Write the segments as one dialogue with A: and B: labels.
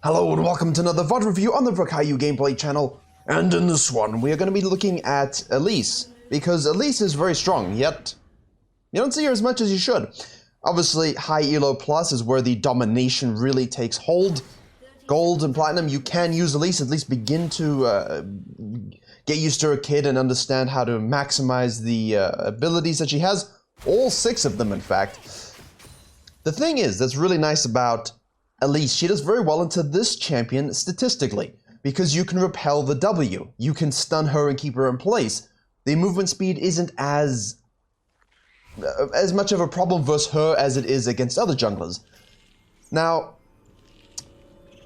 A: Hello and welcome to another VOD review on the Virkayu gameplay channel. And in this one, we are going to be looking at Elise, because Elise is very strong, yet you don't see her as much as you should. Obviously, high elo plus is where the domination really takes hold. Gold and platinum, you can use Elise, at least begin to get used to her kid and understand how to maximize the abilities that she has. All 6 of them, in fact. The thing is, that's really nice about Elise, she does very well into this champion statistically, because you can repel the W. You can stun her and keep her in place. The movement speed isn't as much of a problem versus her as it is against other junglers. Now,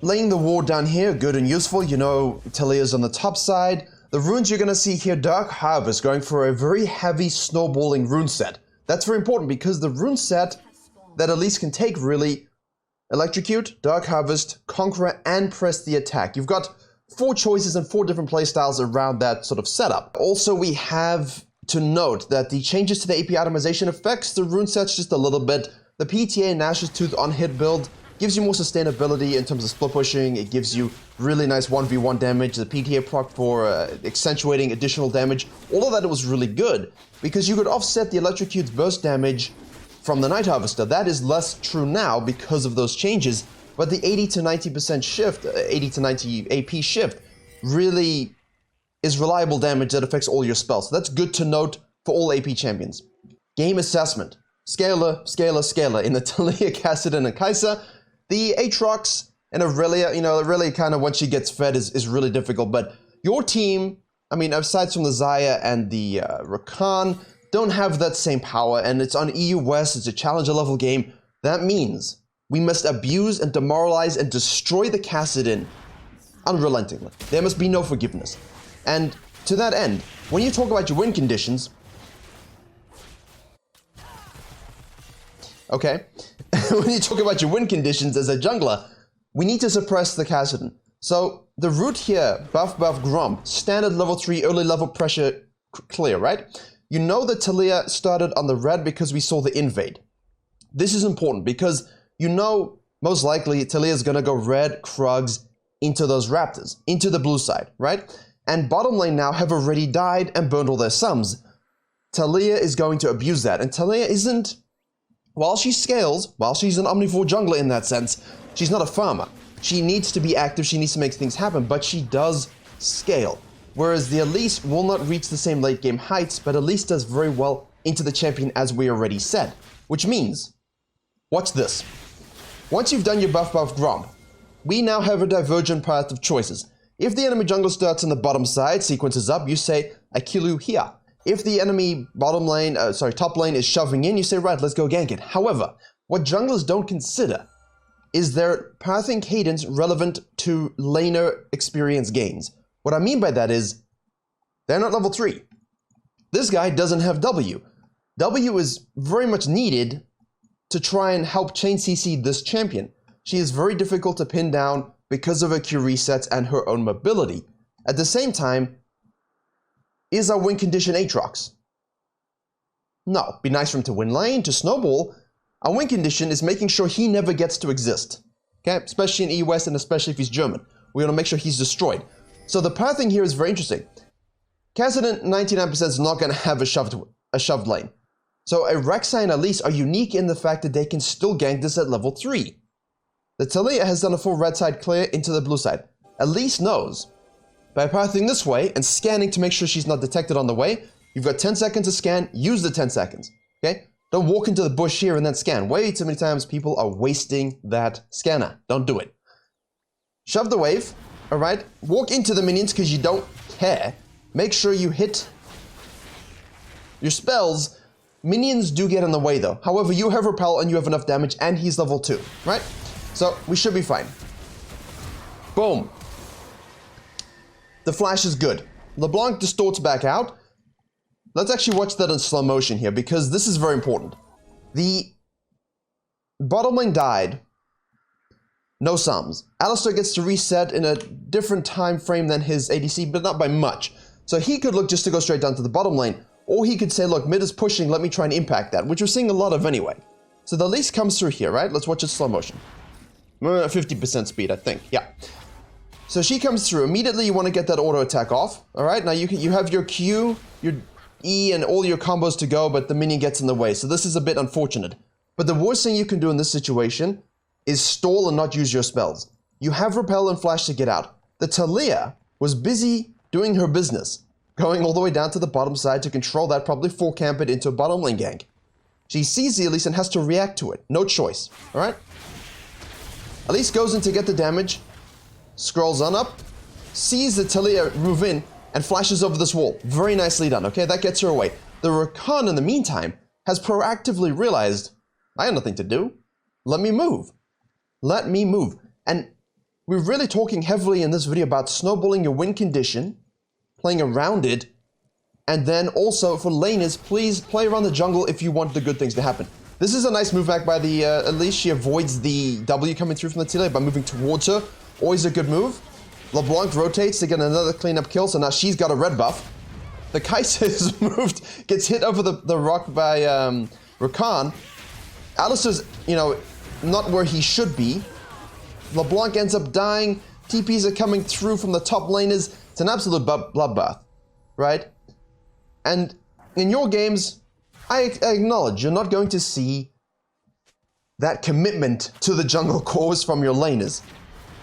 A: laying the ward down here, good and useful. You know, Talia's on the top side. The runes you're going to see here, Dark Harvest, going for a very heavy snowballing rune set. That's very important because the rune set that Elise can take really Electrocute, Dark Harvest, Conqueror, and press the attack. You've got 4 choices and 4 different playstyles around that sort of setup. Also, we have to note that the changes to the AP itemization affects the rune sets just a little bit. The PTA Nash's Tooth on hit build gives you more sustainability in terms of split pushing. It gives you really nice 1v1 damage. The PTA proc for accentuating additional damage. All of that was really good because you could offset the Electrocute's burst damage from the Night Harvester. That is less true now because of those changes, but the 80 to 90% shift, 80 to 90 AP shift, really is reliable damage that affects all your spells. So that's good to note for all AP champions. Game assessment. Scalar, scalar, scalar. In the Talia, Kassadin, and Kai'Sa, the Aatrox and Aurelia, you know, really kind of once she gets fed is really difficult, but your team, I mean, aside from the Xayah and the Rakan, don't have that same power, and it's on EU West, it's a challenger level game. That means we must abuse and demoralize and destroy the Kassadin unrelentingly. There must be no forgiveness. And to that end, when you talk about your win conditions, okay, when you talk about your win conditions as a jungler, we need to suppress the Kassadin. So the route here, buff, Grom, standard level 3, early level pressure clear, right? You know that Talia started on the red because we saw the invade. This is important because you know most likely Talia is going to go red Krugs into those Raptors, into the blue side, right? And bottom lane now have already died and burned all their sums. Talia is going to abuse that, and Talia isn't, while she scales, while she's an omnivore jungler in that sense, she's not a farmer. She needs to be active, she needs to make things happen, but she does scale. Whereas the Elise will not reach the same late game heights, but Elise does very well into the champion as we already said. Which means, watch this. Once you've done your buff Grom, we now have a divergent path of choices. If the enemy jungler starts on the bottom side, sequences up, you say, I kill you here. If the enemy top lane is shoving in, you say, right, let's go gank it. However, what junglers don't consider is their pathing cadence relevant to laner experience gains. What I mean by that is, they're not level 3. This guy doesn't have W. W is very much needed to try and help chain CC this champion. She is very difficult to pin down because of her Q resets and her own mobility. At the same time, is our win condition Aatrox? No. Be nice for him to win lane, to snowball. Our win condition is making sure he never gets to exist. Okay? Especially in EU West and especially if he's German. We want to make sure he's destroyed. So the pathing here is very interesting. Kassadin 99% is not going to have a shoved lane. So a Rek'Sai and Elise are unique in the fact that they can still gank this at level 3. The Talia has done a full red side clear into the blue side. Elise knows. By pathing this way and scanning to make sure she's not detected on the way, you've got 10 seconds to scan, use the 10 seconds. Okay? Don't walk into the bush here and then scan. Way too many times people are wasting that scanner. Don't do it. Shove the wave. Alright, walk into the minions because you don't care. Make sure you hit your spells. Minions do get in the way though. However, you have repel and you have enough damage and he's level 2, right? So we should be fine. Boom. The flash is good. LeBlanc distorts back out. Let's actually watch that in slow motion here because this is very important. The bottom lane died. No sums. Alistar gets to reset in a different time frame than his ADC, but not by much. So he could look just to go straight down to the bottom lane, or he could say, look, mid is pushing, let me try and impact that, which we're seeing a lot of anyway. So the Elise comes through here, right? Let's watch it slow motion. 50% speed, I think. Yeah. So she comes through. Immediately, you want to get that auto attack off. All right. Now you have your Q, your E, and all your combos to go, but the minion gets in the way. So this is a bit unfortunate. But the worst thing you can do in this situation is stall and not use your spells. You have Repel and Flash to get out. The Talia was busy doing her business, going all the way down to the bottom side to control that, probably full camp it into a bottom lane gank. She sees the Elise and has to react to it. No choice. All right. Elise goes in to get the damage, scrolls on up, sees the Talia move in, and flashes over this wall. Very nicely done, okay? That gets her away. The Rakan, in the meantime, has proactively realized, I have nothing to do. Let me move. Let me move. And we're really talking heavily in this video about snowballing your win condition, playing around it, and then also for laners, please play around the jungle if you want the good things to happen. This is a nice move back by the Elise. She avoids the W coming through from the Talia by moving towards her. Always a good move. LeBlanc rotates to get another cleanup kill, so now she's got a red buff. The Kai'Sa is moved, gets hit over the rock by Rakan. Alistar's, not where he should be. LeBlanc ends up dying. TPs are coming through from the top laners. It's an absolute bloodbath, right? And in your games, I acknowledge you're not going to see that commitment to the jungle cause from your laners.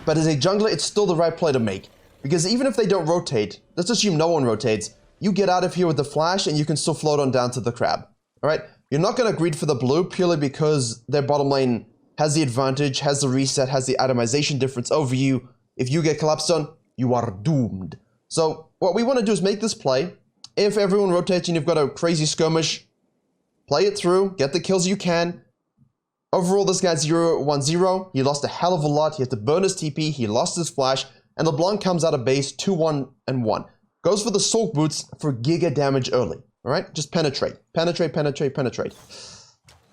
A: But as a jungler, it's still the right play to make. Because even if they don't rotate, let's assume no one rotates, you get out of here with the flash and you can still float on down to the crab. All right? You're not going to greed for the blue purely because their bottom lane has the advantage, has the reset, has the itemization difference over you. If you get collapsed on, you are doomed. So what we want to do is make this play. If everyone rotates and you've got a crazy skirmish, play it through, get the kills you can. Overall, this guy's 0-1-0. He lost a hell of a lot. He had to burn his TP. He lost his flash. And LeBlanc comes out of base 2-1-1. Goes for the Sulk Boots for giga damage early. All right? Just penetrate. Penetrate, penetrate, penetrate.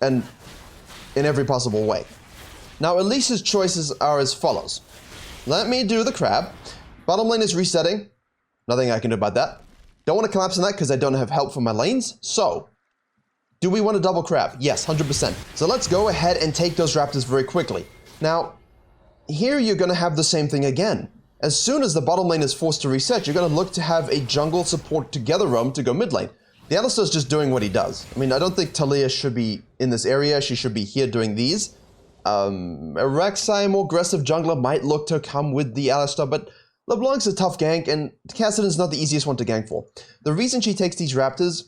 A: And in every possible way. Now, Elise's choices are as follows. Let me do the crab. Bottom lane is resetting. Nothing I can do about that. Don't want to collapse on that because I don't have help from my lanes. So, do we want to double crab? Yes, 100%. So let's go ahead and take those raptors very quickly. Now, here you're going to have the same thing again. As soon as the bottom lane is forced to reset, you're going to look to have a jungle support together roam to go mid lane. The Alistar's just doing what he does. I mean, I don't think Talia should be in this area. She should be here doing these. A Rek'Sai, more aggressive jungler, might look to come with the Alistar, but LeBlanc's a tough gank, and Kassadin's not the easiest one to gank for. The reason she takes these raptors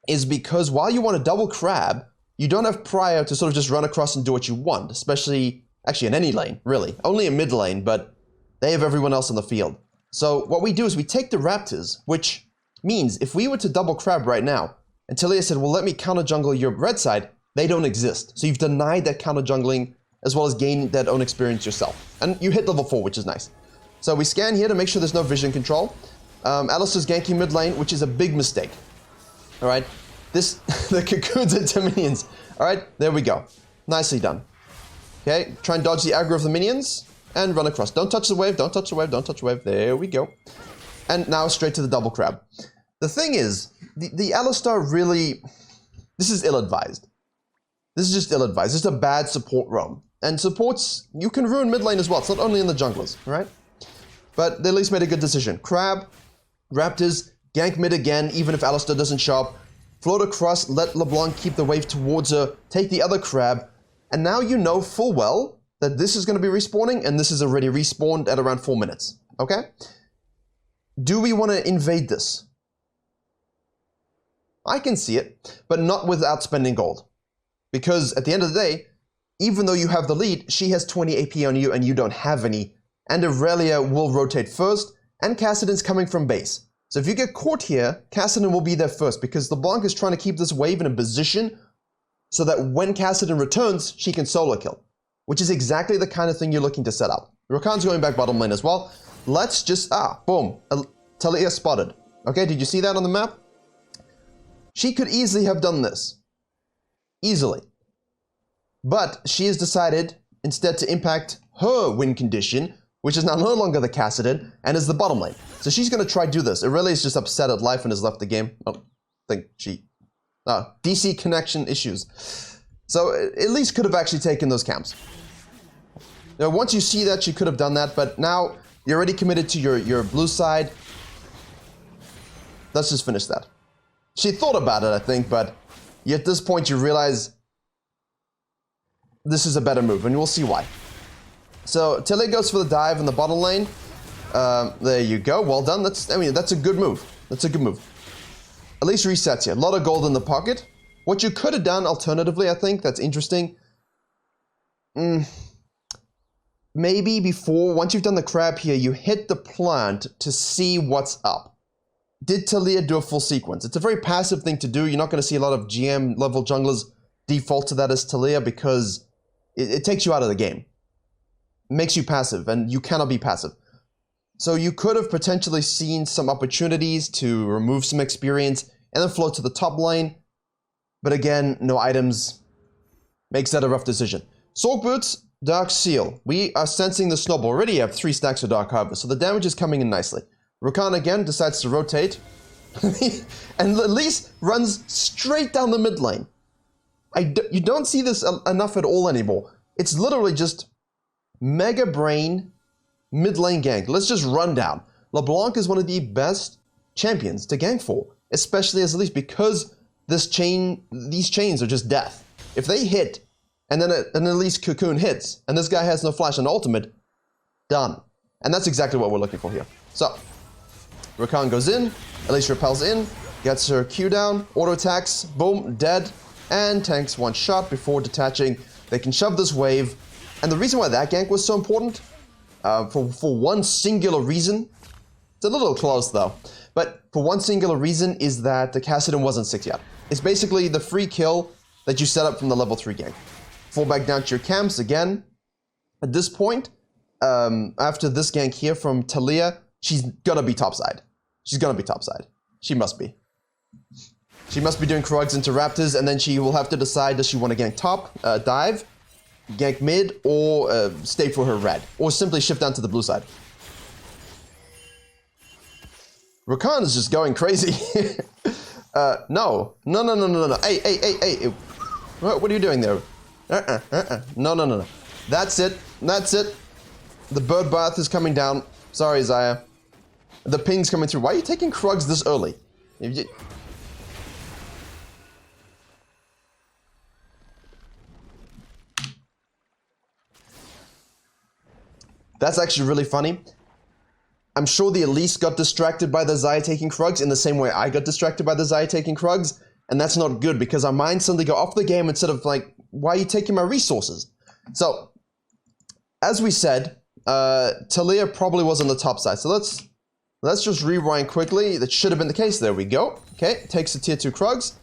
A: is because while you want to double crab, you don't have prior to sort of just run across and do what you want, especially, actually in any lane, really. Only in mid lane, but they have everyone else on the field. So what we do is we take the raptors, which means if we were to double crab right now, and Talia said, well, let me counter jungle your red side, they don't exist. So you've denied that counter jungling as well as gain that own experience yourself. And you hit level 4, which is nice. So we scan here to make sure there's no vision control. Alistar's ganking mid lane, which is a big mistake. All right, the cocoons into minions. All right, there we go. Nicely done. Okay, try and dodge the aggro of the minions and run across. Don't touch the wave, don't touch the wave, don't touch the wave. There we go. And now straight to the double crab. The thing is, the Alistar really, this is ill-advised. This is just ill-advised. It's a bad support roam. And supports, you can ruin mid lane as well. It's not only in the junglers, all right? But they at least made a good decision. Crab, Raptors, gank mid again, even if Alistar doesn't show up. Float across, let LeBlanc keep the wave towards her, take the other crab, and now you know full well that this is going to be respawning, and this is already respawned at around 4 minutes, okay? Do we want to invade this? I can see it, but not without spending gold. Because at the end of the day, even though you have the lead, she has 20 AP on you and you don't have any, and Aurelia will rotate first, and Kassadin's coming from base. So if you get caught here, Kassadin will be there first because LeBlanc is trying to keep this wave in a position so that when Kassadin returns, she can solo kill, which is exactly the kind of thing you're looking to set up. Rakan's going back bottom lane as well. Let's just, boom, Talia spotted. Okay, did you see that on the map? She could easily have done this. Easily. But she has decided instead to impact her win condition, which is now no longer the Kassadin, and is the bottom lane. So she's going to try to do this. Aurelia is just upset at life and has left the game. I don't think she... DC connection issues. So Elise could have actually taken those camps. Now, once you see that, you could have done that, but now you're already committed to your blue side. Let's just finish that. She thought about it, I think, but at this point you realize this is a better move, and we'll see why. So Talia goes for the dive in the bottom lane. There you go. Well done. That's a good move. That's a good move. Elise resets here. A lot of gold in the pocket. What you could have done alternatively, I think, that's interesting. Maybe before, once you've done the crab here, you hit the plant to see what's up. Did Talia do a full sequence? It's a very passive thing to do. You're not going to see a lot of GM level junglers default to that as Talia because it takes you out of the game. It makes you passive, and you cannot be passive. So you could have potentially seen some opportunities to remove some experience and then float to the top lane. But again, no items. Makes that a rough decision. Sork Boots, Dark Seal. We are sensing the snowball. Already have 3 stacks of Dark Harvest, so the damage is coming in nicely. Rakan again decides to rotate. And Elise runs straight down the mid lane. You don't see this enough at all anymore. It's literally just Mega Brain mid lane gank. Let's just run down. LeBlanc is one of the best champions to gank for, especially as Elise, because these chains are just death. If they hit, and then an Elise cocoon hits, and this guy has no flash and ultimate, done. And that's exactly what we're looking for here. So, Rakan goes in, Elise repels in, gets her Q down, auto attacks, boom, dead, and tanks one shot before detaching. They can shove this wave, and the reason why that gank was so important, for one singular reason, it's a little close though, but for one singular reason is that the Kassadin wasn't 6 yet. It's basically the free kill that you set up from the level 3 gank. Fall back down to your camps again. At this point, after this gank here from Talia, she's gonna be topside. She's gonna be topside. She must be. She must be doing Krugs into Raptors, and then she will have to decide, does she want to gank top, dive, gank mid, or stay for her red, or simply shift down to the blue side. Rakan is just going crazy. No. Hey. What are you doing there? No. That's it. The bird bath is coming down. Sorry, Zaya. The ping's coming through. Why are you taking Krugs this early? That's actually really funny. I'm sure the Elise got distracted by the Zaya taking Krugs in the same way I got distracted by the Zaya taking Krugs, and that's not good because our minds suddenly go off the game instead of like, why are you taking my resources? So, as we said, Talia probably was on the top side. So let's just rewind quickly. That should have been the case. There we go. Okay, takes a tier 2 Krugs,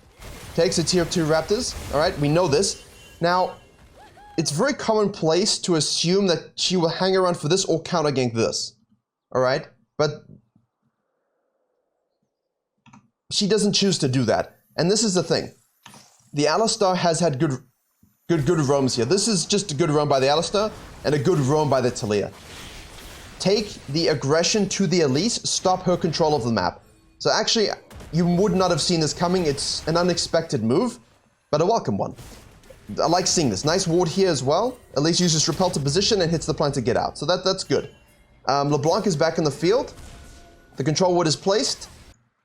A: takes a tier 2 Raptors. All right, we know this. Now, it's very commonplace to assume that she will hang around for this or counter gank this. All right, but she doesn't choose to do that. And this is the thing. The Alistar has had good roams here. This is just a good roam by the Alistar and a good roam by the Talia. Take the aggression to the Elise, stop her control of the map. So actually, you would not have seen this coming. It's an unexpected move, but a welcome one. I like seeing this. Nice ward here as well. Elise uses repel to position and hits the plant to get out. So that's good. LeBlanc is back in the field. The control ward is placed.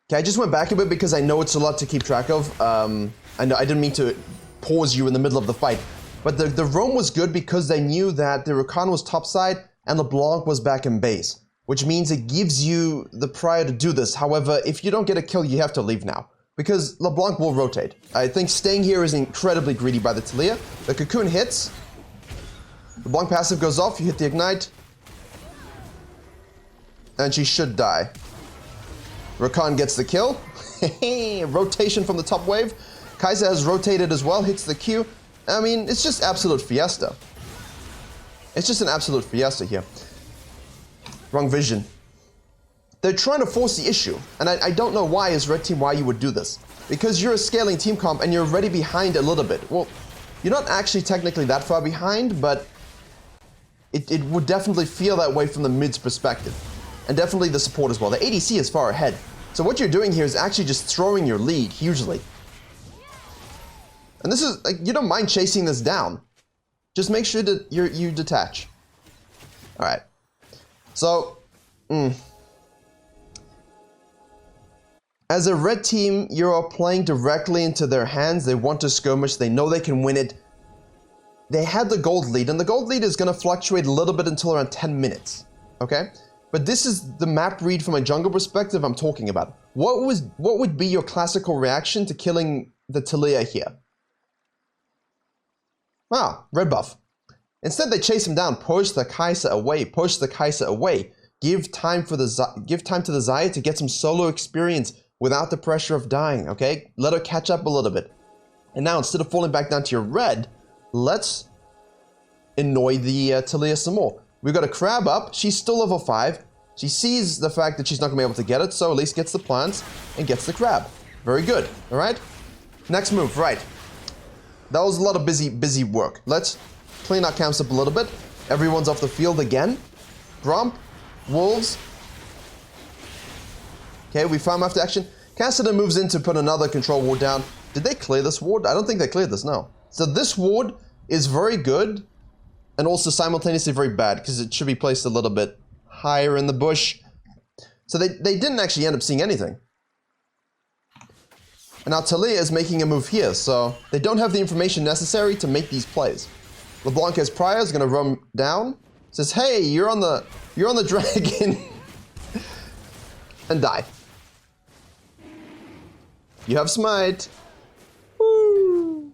A: Okay, I just went back a bit because I know it's a lot to keep track of. I know I didn't mean to pause you in the middle of the fight. But the roam was good because they knew that the Rakan was topside and LeBlanc was back in base. Which means it gives you the prior to do this. However, if you don't get a kill, you have to leave now. Because LeBlanc will rotate. I think staying here is incredibly greedy by the Talia. The cocoon hits. LeBlanc passive goes off, you hit the ignite. And she should die. Rakan gets the kill. Rotation from the top wave. Kai'Sa has rotated as well, hits the Q. I mean, it's just absolute fiesta. It's just an absolute fiesta here. Wrong vision. They're trying to force the issue. And I don't know why as Red Team why you would do this. Because you're a scaling team comp and you're already behind a little bit. Well, you're not actually technically that far behind, but it would definitely feel that way from the mid's perspective. And definitely the support as well. The ADC is far ahead. So what you're doing here is actually just throwing your lead hugely. And this is, like, you don't mind chasing this down. Just make sure that you detach. Alright. So, as a red team, you are playing directly into their hands. They want to skirmish. They know they can win it. They had the gold lead, and the gold lead is going to fluctuate a little bit until around 10 minutes. Okay? But this is the map read from a jungle perspective I'm talking about. What would be your classical reaction to killing the Taliyah here? Ah, red buff. Instead, they chase him down, push the Kai'Sa away, push the Kai'Sa away. Give time to the Xayah to get some solo experience without the pressure of dying, okay? Let her catch up a little bit. And now, instead of falling back down to your red, let's annoy the Taliyah some more. We've got a crab up. She's still level 5. She sees the fact that she's not going to be able to get it, so Elise gets the plants and gets the crab. Very good, all right? Next move, right. That was a lot of busy work. Let's clean our camps up a little bit. Everyone's off the field again. Grump, wolves. Okay, we farm after action. Kassadin moves in to put another control ward down. Did they clear this ward? I don't think they cleared this, no. So this ward is very good and also simultaneously very bad because it should be placed a little bit higher in the bush. So they didn't actually end up seeing anything. And now Taliyah is making a move here, so they don't have the information necessary to make these plays. LeBlanc as Prior is going to run down. Says, hey, you're on the dragon. And die. You have smite. Woo.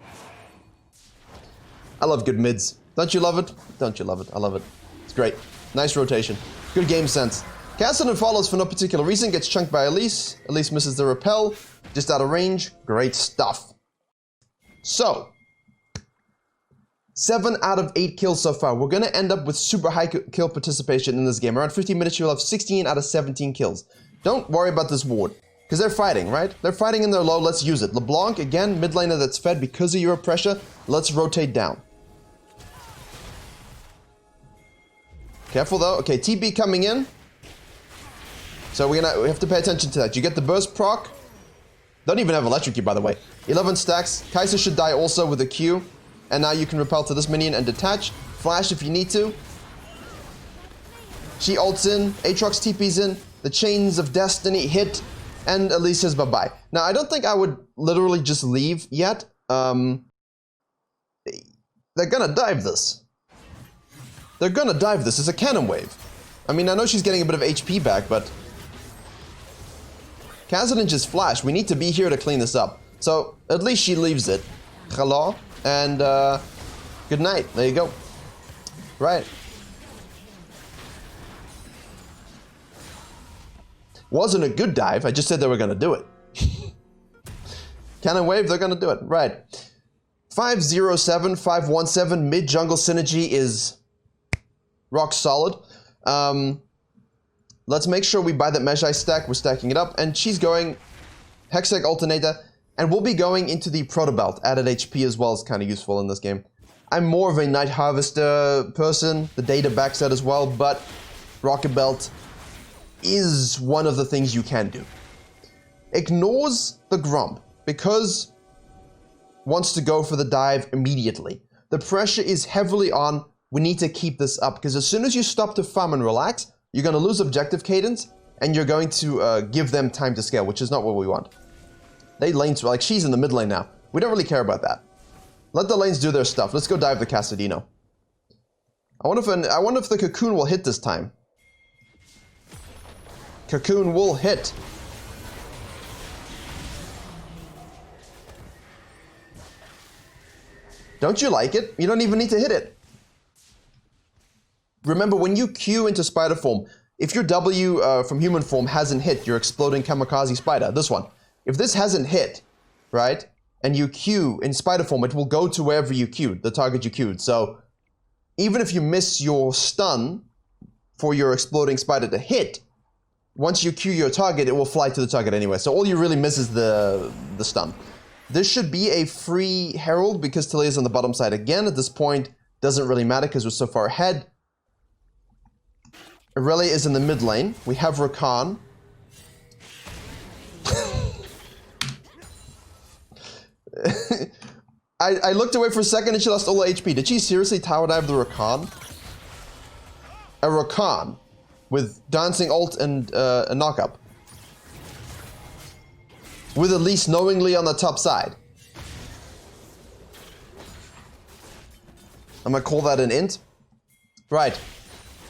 A: I love good mids. Don't you love it? Don't you love it? I love it. It's great. Nice rotation. Good game sense. Kassadin follows for no particular reason, gets chunked by Elise. Elise misses the repel. Just out of range. Great stuff. So, 7 out of 8 kills so far. We're going to end up with super high kill participation in this game. Around 15 minutes, you'll have 16 out of 17 kills. Don't worry about this ward, because they're fighting, right? They're fighting in their low. Let's use it. LeBlanc, again, mid laner that's fed because of your pressure. Let's rotate down. Careful, though. Okay, TP coming in. So we have to pay attention to that. You get the burst proc. Don't even have electrocute, by the way. 11 stacks. Kai'Sa should die also with a Q. And now you can repel to this minion and detach. Flash if you need to. She ults in. Aatrox TP's in. The Chains of Destiny hit. And Elise says bye-bye. Now, I don't think I would literally just leave yet. They're gonna dive this. They're gonna dive this. It's a cannon wave. I mean, I know she's getting a bit of HP back, but Kassadin just flashed. We need to be here to clean this up. So, at least she leaves it. Hello. And, good night. There you go. Right. Wasn't a good dive. I just said they were gonna do it. Cannon wave, they're gonna do it. Right. 507, 517, mid-jungle synergy is rock solid. Let's make sure we buy that Magi stack. We're stacking it up. And she's going Hextech Alternator. And we'll be going into the Proto Belt. Added HP as well is kind of useful in this game. I'm more of a Night Harvester person. The data backs that as well. But Rocket Belt is one of the things you can do. Ignores the Grump because wants to go for the dive immediately. The pressure is heavily on. We need to keep this up because as soon as you stop to farm and relax, you're going to lose objective cadence and you're going to give them time to scale, which is not what we want. They lanes, like she's in the mid lane now. We don't really care about that. Let the lanes do their stuff. Let's go dive the Kassadino. I wonder if the Cocoon will hit this time. Cocoon will hit. Don't you like it? You don't even need to hit it. Remember, when you Q into spider form, if your W from human form hasn't hit your exploding kamikaze spider, this one, if this hasn't hit, right, and you Q in spider form, it will go to wherever you Q'd, the target you Q'd. So even if you miss your stun for your exploding spider to hit, once you Q your target, it will fly to the target anyway. So all you really miss is the stun. This should be a free Herald because Taliyah's on the bottom side again. At this point, doesn't really matter because we're so far ahead. Irelia is in the mid lane. We have Rakan. I looked away for a second and she lost all the HP. Did she seriously tower dive the Rakan? a Rakan with dancing ult and a knock-up. With Elise knowingly on the top side. I'm gonna call that an int. Right.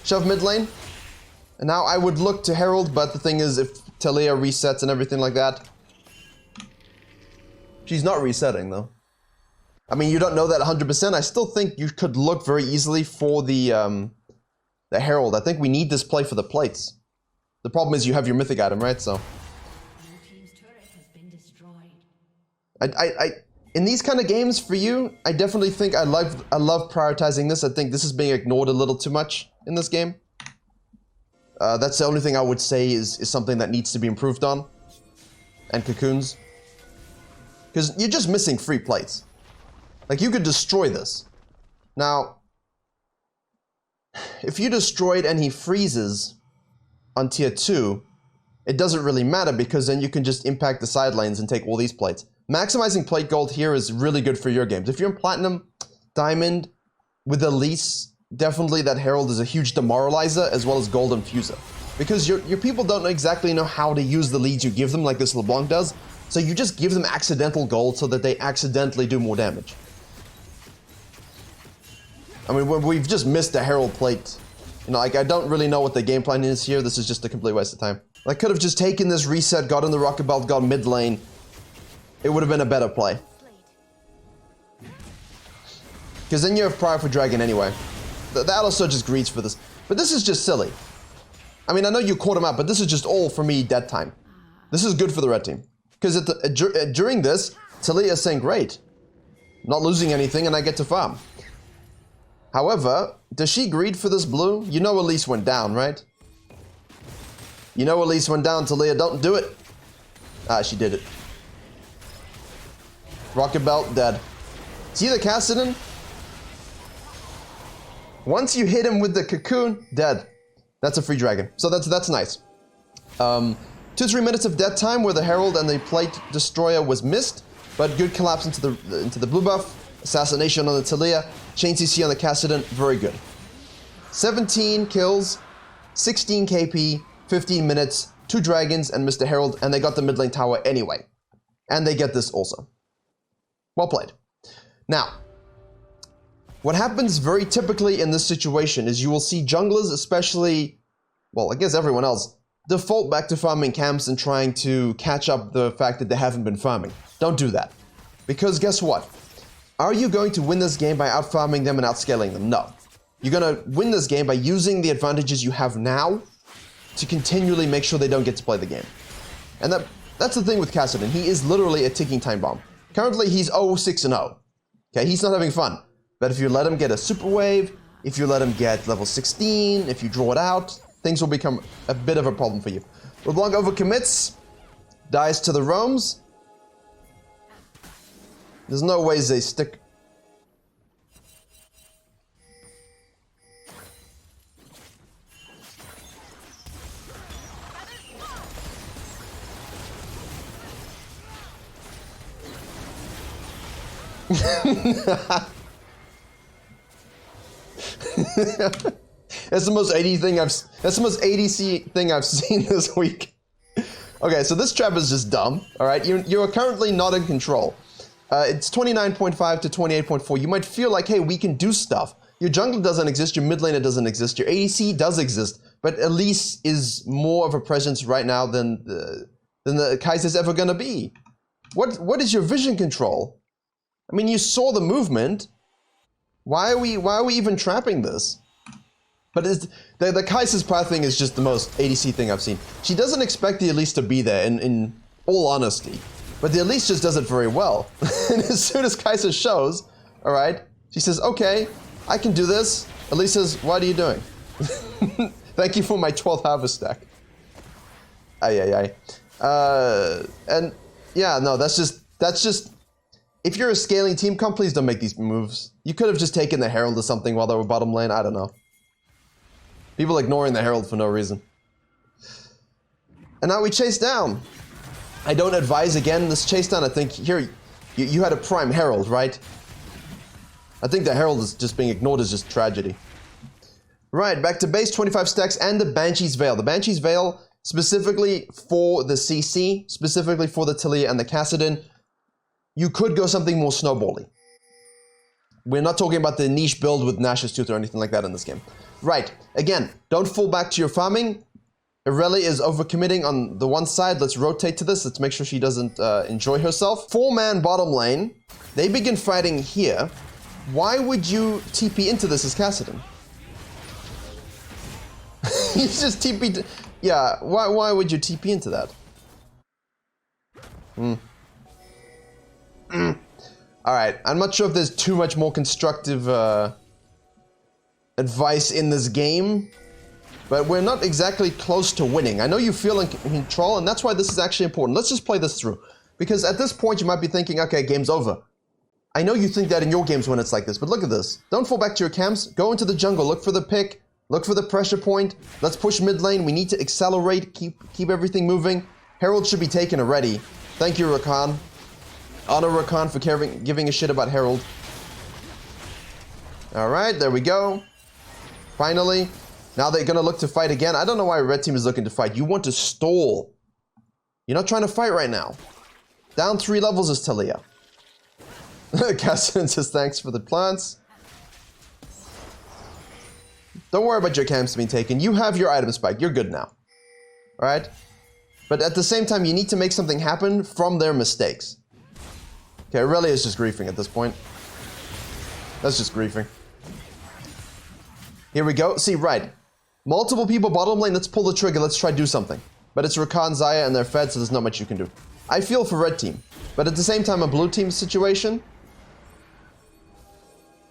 A: Shove mid lane. And now I would look to Herald, but the thing is, if Talia resets and everything like that... She's not resetting, though. I mean, you don't know that 100%. I still think you could look very easily for the Herald. I think we need this play for the plates. The problem is you have your mythic item, right? So... in these kind of games for you, I definitely think I love prioritizing this. I think this is being ignored a little too much in this game. That's the only thing I would say is something that needs to be improved on. And cocoons. Because you're just missing free plates. Like, you could destroy this. Now, if you destroy it and he freezes on tier 2, it doesn't really matter because then you can just impact the side lanes and take all these plates. Maximizing plate gold here is really good for your games. If you're in Platinum, Diamond, with Elise, definitely that Herald is a huge demoralizer as well as Gold Infuser. Because your people don't exactly know how to use the leads you give them like this LeBlanc does, so you just give them accidental gold so that they accidentally do more damage. I mean, we've just missed a Herald plate. You know, like, I don't really know what the game plan is here. This is just a complete waste of time. I could have just taken this reset, got in the Rocket Belt, got mid lane. It would have been a better play. Because then you have Prior for Dragon anyway. The Atlas Surge just greeds for this. But this is just silly. I mean, I know you caught him out, but this is just all, for me, dead time. This is good for the red team. Because during this, Talia is saying, great. Not losing anything, and I get to farm. However, does she greed for this blue? You know Elise went down, right? You know Elise went down, Talia, don't do it. Ah, she did it. Rocket Belt, dead. See the Kassadin? Once you hit him with the cocoon, dead. That's a free dragon. So that's nice. 2-3 minutes of dead time where the Herald and the Plate Destroyer was missed, but good collapse into the blue buff. Assassination on the Talia. Chain CC on the Kassadin, very good. 17 kills, 16 KP, 15 minutes, 2 dragons, and Mr. Herald, and they got the mid lane tower anyway. And they get this also. Well played. Now, what happens very typically in this situation is you will see junglers, especially, well, I guess everyone else, default back to farming camps and trying to catch up the fact that they haven't been farming. Don't do that. Because guess what? Are you going to win this game by out-farming them and outscaling them? No. You're going to win this game by using the advantages you have now to continually make sure they don't get to play the game. And that's the thing with Kassadin. He is literally a ticking time bomb. Currently, he's 0-6-0. Okay, he's not having fun. But if you let him get a super wave, if you let him get level 16, if you draw it out, things will become a bit of a problem for you. LeBlanc overcommits, dies to the roams. There's no ways they stick. That's the most ADC thing I've seen this week. Okay, so this trap is just dumb. All right, you are currently not in control. It's 29.5 to 28.4. You might feel like, hey, we can do stuff. Your jungler doesn't exist, your mid laner doesn't exist, your ADC does exist, but Elise is more of a presence right now than the Kaiser's ever gonna be. What is your vision control? I mean, you saw the movement. Why are we even trapping this? But the Kaiser's Path thing is just the most ADC thing I've seen. She doesn't expect the Elise to be there, in all honesty. But the Elise just does it very well. And as soon as Kaiser shows, all right, she says, okay, I can do this. Elise says, what are you doing? Thank you for my 12th harvest stack. And yeah, no, that's just, if you're a scaling team, please don't make these moves. You could have just taken the Herald or something while they were bottom lane, I don't know. People ignoring the Herald for no reason. And now we chase down. I don't advise, again, this chase down. I think here, you had a prime Herald, right? I think the Herald is just being ignored is just tragedy. Right, back to base, 25 stacks, and the Banshee's Veil. The Banshee's Veil, specifically for the CC, specifically for the Talia and the Kassadin, you could go something more snowbally. We're not talking about the niche build with Nash's Tooth or anything like that in this game. Right, again, don't fall back to your farming. Irelia is overcommitting on the one side. Let's rotate to this. Let's make sure she doesn't enjoy herself. 4-man bottom lane. They begin fighting here. Why would you TP into this as Kassadin? He's just TP. Yeah, why would you TP into that? Alright, I'm not sure if there's too much more constructive advice in this game, but we're not exactly close to winning. I know you feel in control, and that's why this is actually important. Let's just play this through. Because at this point, you might be thinking, okay, game's over. I know you think that in your games when it's like this, but look at this. Don't fall back to your camps. Go into the jungle. Look for the pick. Look for the pressure point. Let's push mid lane. We need to accelerate. Keep everything moving. Herald should be taken already. Thank you, Rakan. Honor Rakan for giving a shit about Herald. Alright, there we go. Finally. Now they're going to look to fight again. I don't know why red team is looking to fight. You want to stall. You're not trying to fight right now. Down 3 levels is Talia. Kassadin says thanks for the plants. Don't worry about your camps being taken. You have your item spike. You're good now. Alright? But at the same time, you need to make something happen from their mistakes. Okay, Irelia is just griefing at this point. That's just griefing. Here we go. See, right. Multiple people bottom lane. Let's pull the trigger. Let's try to do something. But it's Rakan, Xayah, and they're fed, so there's not much you can do. I feel for red team. But at the same time, a blue team situation,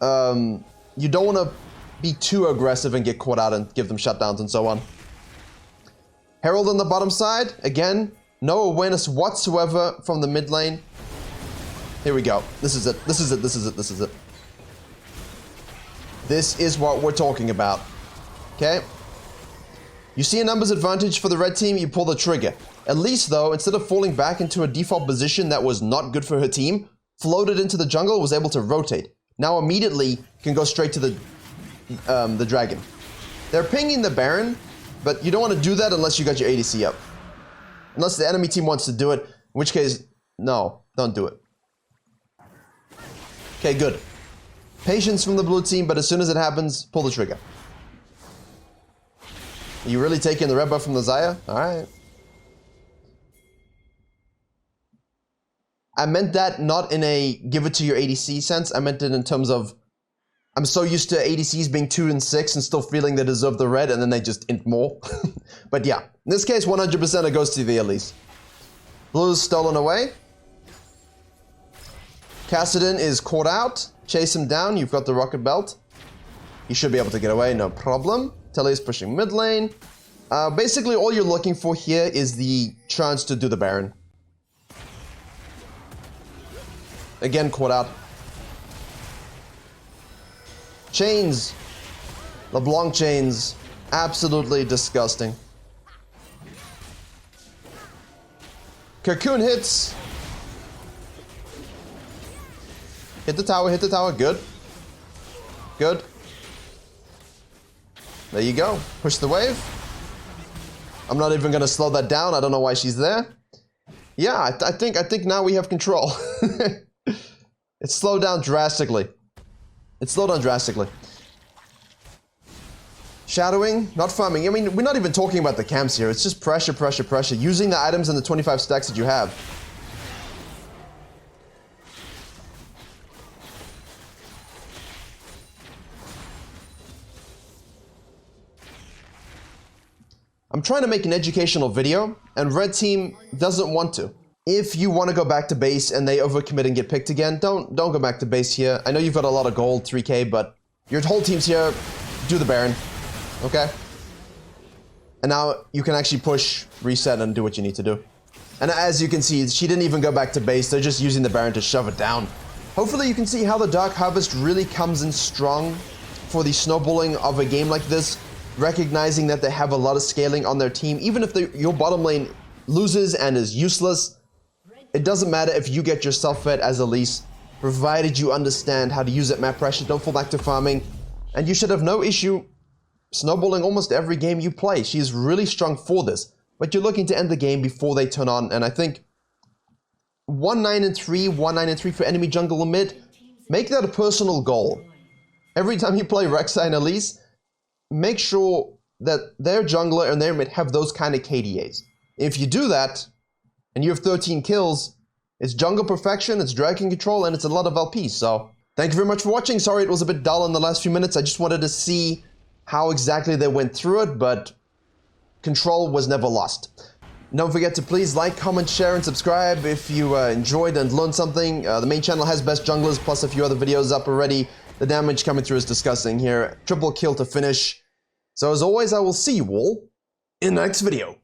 A: you don't want to be too aggressive and get caught out and give them shutdowns and so on. Herald on the bottom side. Again, no awareness whatsoever from the mid lane. Here we go. This is it. This is it. This is it. This is it. This is what we're talking about. Okay? You see a numbers advantage for the red team, you pull the trigger. Elise, though, instead of falling back into a default position that was not good for her team, floated into the jungle, was able to rotate. Now immediately can go straight to the dragon. They're pinging the Baron, but you don't want to do that unless you got your ADC up. Unless the enemy team wants to do it, in which case, no, don't do it. Okay, good. Patience from the blue team, but as soon as it happens, pull the trigger. Are you really taking the red buff from the Xayah? Alright. I meant that not in a give it to your ADC sense. I meant it in terms of I'm so used to ADCs being 2 and 6 and still feeling they deserve the red and then they just int more. But yeah, in this case, 100% it goes to the Elise. Blue's stolen away. Kassadin is caught out. Chase him down. You've got the rocket belt. You should be able to get away, no problem. Talia's pushing mid lane. Basically, all you're looking for here is the chance to do the Baron. Again, caught out. Chains. LeBlanc chains. Absolutely disgusting. Cocoon hits. Hit the tower, good. Good. There you go. Push the wave. I'm not even gonna slow that down. I don't know why she's there. Yeah, I think now we have control. It's slowed down drastically. It's slowed down drastically. Shadowing, not farming. I mean, we're not even talking about the camps here. It's just pressure, pressure, pressure. Using the items and the 25 stacks that you have. I'm trying to make an educational video, and red team doesn't want to. If you want to go back to base and they overcommit and get picked again, don't go back to base here. I know you've got a lot of gold, 3k, but your whole team's here. Do the Baron, okay? And now you can actually push, reset, and do what you need to do. And as you can see, she didn't even go back to base. They're just using the Baron to shove it down. Hopefully you can see how the Dark Harvest really comes in strong for the snowballing of a game like this, recognizing that they have a lot of scaling on their team. Even if your bottom lane loses and is useless, it doesn't matter if you get yourself fed as Elise, provided you understand how to use it, map pressure, don't fall back to farming, and you should have no issue snowballing almost every game you play. She is really strong for this. But you're looking to end the game before they turn on, and I think 1-9-3, 1-9-3 for enemy jungle and mid, make that a personal goal. Every time you play Rek'Sai and Elise, make sure that their jungler and their mid have those kind of KDAs. If you do that, and you have 13 kills, it's jungle perfection, it's dragon control, and it's a lot of LP, so thank you very much for watching. Sorry it was a bit dull in the last few minutes, I just wanted to see how exactly they went through it, but control was never lost. Don't forget to please like, comment, share, and subscribe if you enjoyed and learned something. The main channel has best junglers, plus a few other videos up already. The damage coming through is disgusting here. Triple kill to finish. So as always, I will see you all in the next video.